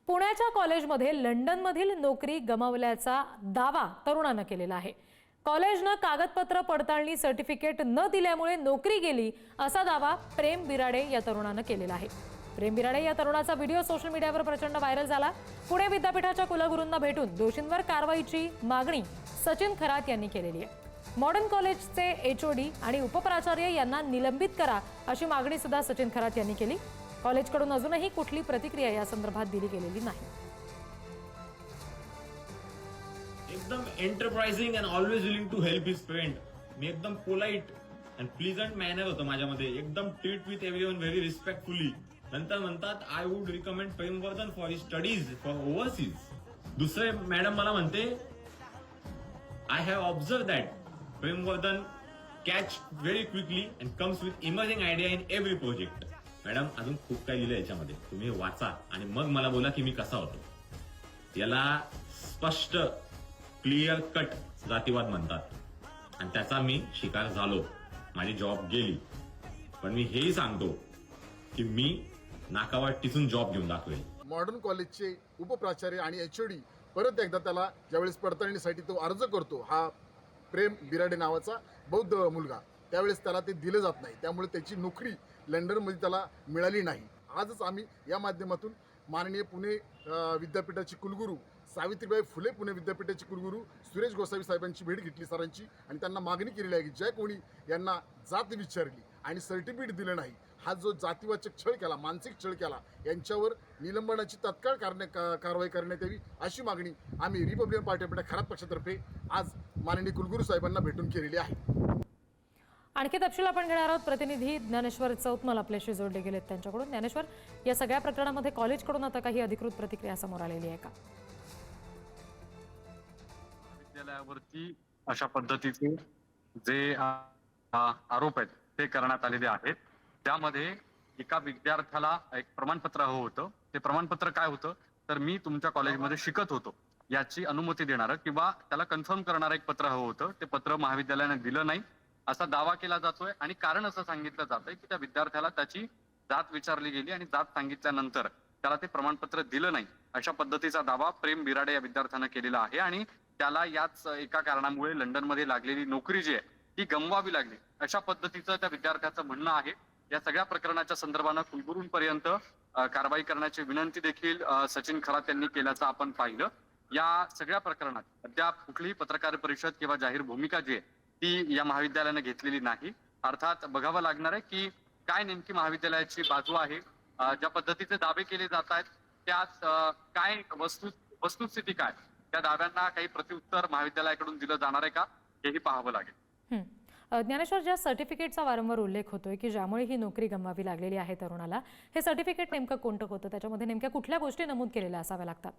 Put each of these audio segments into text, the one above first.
पुण्याच्या कॉलेजमध्ये लंडनमधील नोकरी गमावल्याचा दावा तरुणानं केलेला आहे। कॉलेजनं कागदपत्र पडताळणी सर्टिफिकेट न दिल्यामुळे नोकरी गेली असा दावा प्रेम बिराडे या तरुणानं केलेला आहे। प्रेम बिराडे या तरुणाचा व्हिडिओ सोशल मीडियावर प्रचंड व्हायरल झाला। पुणे विद्यापीठाच्या कुलगुरूंना भेटून दोषींवर कारवाईची मागणी सचिन खरात यांनी केलेली आहे। मॉडर्न कॉलेजचे एचओडी आणि उपप्राचार्य यांना निलंबित करा अशी मागणी सुद्धा सचिन खरात यांनी केली। कॉलेजकडून अजूनही कुठली प्रतिक्रिया या संदर्भात दिली गेलेली नाही। एकदम enterprising and always willing to help his friend. मी एकदम पोलाइट अँड प्लीजंट मॅनर होतो माझ्यामध्ये, एकदम treat with everyone very respectfully. नंतर म्हणतात I would recommend Premvardhan for his studies for overseas. दुसरे मॅडम मला म्हणते I have observe that Premvardhan catch very quickly and comes with emerging idea in every project. Madam अजून खूप काही लिहिलं याच्यामध्ये, तुम्ही वाचा आणि मग मला बोला की मी कसा होतो। याला स्पष्ट क्लिअर कट जातीवाद म्हणतात आणि त्याचा मी शिकार झालो, माझी जॉब गेली। पण मी हेही सांगतो की मी नाकावर टिचून जॉब घेऊन दाखवेल। मॉडर्न कॉलेजचे उपप्राचार्य आणि एचओडी परत एकदा त्याला ज्यावेळेस पडताळणीसाठी तो अर्ज करतो, हा प्रेम बिराडे नावाचा बौद्ध मुलगा, त्यावेळेस त्याला ते दिलं जात नाही, त्यामुळे त्याची नोकरी लंडनमध्ये त्याला मिळाली नाही। आजच आम्ही या माध्यमातून माननीय पुणे विद्यापीठाचे कुलगुरू सावित्रीबाई फुले पुणे विद्यापीठाचे कुलगुरू सुरेश गोसावी साहेबांची भेट घेतली सरांची आणि त्यांना मागणी केलेली आहे की ज्या कोणी यांना जात विचारली आणि सर्टिफिकेट दिलं नाही, हा जो जातीवाचक छळ केला, मानसिक छळ केला, यांच्यावर निलंबनाची तत्काळ कारवाई करण्यात यावी अशी मागणी आम्ही रिपब्लिकन पार्टी ऑफ खरात पक्षातर्फे आज माननीय कुलगुरू साहेबांना भेटून केलेली आहे। आणखी तपशील आपण घेणार आहोत। प्रतिनिधी ज्ञानेश्वर चौतमल आपल्याशी जोडले गेलेत त्यांच्याकडून। ज्ञानेश्वर, या सगळ्या प्रकरणामध्ये कॉलेजकडून आता काही अधिकृत प्रतिक्रिया समोर आलेली आहे का? विद्यालयावरती अशा पद्धतीचे जे आरोप आहेत ते करण्यात आलेले आहेत। त्यामध्ये एका विद्यार्थ्याला एक प्रमाणपत्र हवं होतं। ते प्रमाणपत्र काय होतं तर मी तुमच्या कॉलेजमध्ये शिकत होतो याची अनुमती देणारं किंवा त्याला कन्फर्म करणारं एक पत्र हवं होतं। ते पत्र महाविद्यालयाने दिलं नाही असा दावा केला जातोय आणि कारण असं सांगितलं जातंय की त्या विद्यार्थ्याला त्याची जात विचारली गेली आणि जात सांगितल्यानंतर त्याला ते प्रमाणपत्र दिलं नाही अशा पद्धतीचा दावा प्रेम बिराडे या विद्यार्थ्यानं केलेला आहे आणि त्याला याच एका कारणामुळे लंडनमध्ये लागलेली नोकरी जी आहे ती गमवावी लागली अशा पद्धतीचं त्या विद्यार्थ्याचं म्हणणं आहे। या सगळ्या प्रकरणाच्या संदर्भानं कुलगुरूंपर्यंत कारवाई करण्याची विनंती देखील सचिन खरात यांनी केल्याचं आपण पाहिलं। या सगळ्या प्रकरणात अद्याप कुठलीही पत्रकार परिषद किंवा जाहीर भूमिका जी आहे ती या महाविद्यालयाने घेतलेली नाही। अर्थात बघावं लागणार आहे की काय नेमकी महाविद्यालयाची बाजू आहे, ज्या पद्धतीचे दावे केले जात आहेत त्यात काय वस्तुस्थिती काय, त्या दाव्यांना काही प्रत्युत्तर महाविद्यालयाकडून दिलं जाणार आहे का हेही पाहावं लागेल। ज्ञानेश्वर, ज्या सर्टिफिकेटचा वारंवार उल्लेख होतोय की ज्यामुळे ही नोकरी गमवावी लागलेली आहे तरुणाला, हे सर्टिफिकेट नेमकं कोणतं होतं? त्याच्यामध्ये नेमक्या कुठल्या गोष्टी नमूद केलेल्या असाव्या लागतात?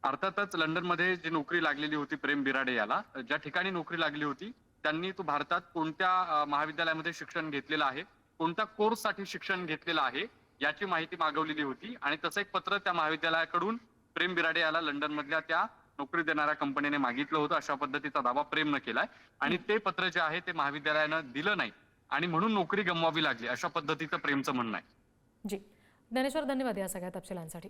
अर्थातच लंडनमध्ये जी नोकरी लागलेली होती प्रेम बिराडे याला, ज्या ठिकाणी नोकरी लागली होती त्यांनी तो भारतात कोणत्या महाविद्यालयामध्ये शिक्षण घेतलेलं आहे, कोणत्या कोर्ससाठी शिक्षण घेतलेलं आहे याची माहिती मागवलेली होती आणि तसं एक पत्र त्या महाविद्यालयाकडून प्रेम बिराडे याला लंडनमधल्या त्या नोकरी देणाऱ्या कंपनीने मागितलं होतं अशा पद्धतीचा दावा प्रेमनं केलाय आणि ते पत्र जे आहे ते महाविद्यालयानं दिलं नाही आणि म्हणून नोकरी गमवावी लागली अशा पद्धतीचं प्रेमचं म्हणणं आहे। जी ज्ञानेश्वर, धन्यवाद या सगळ्या तपशिलांसाठी।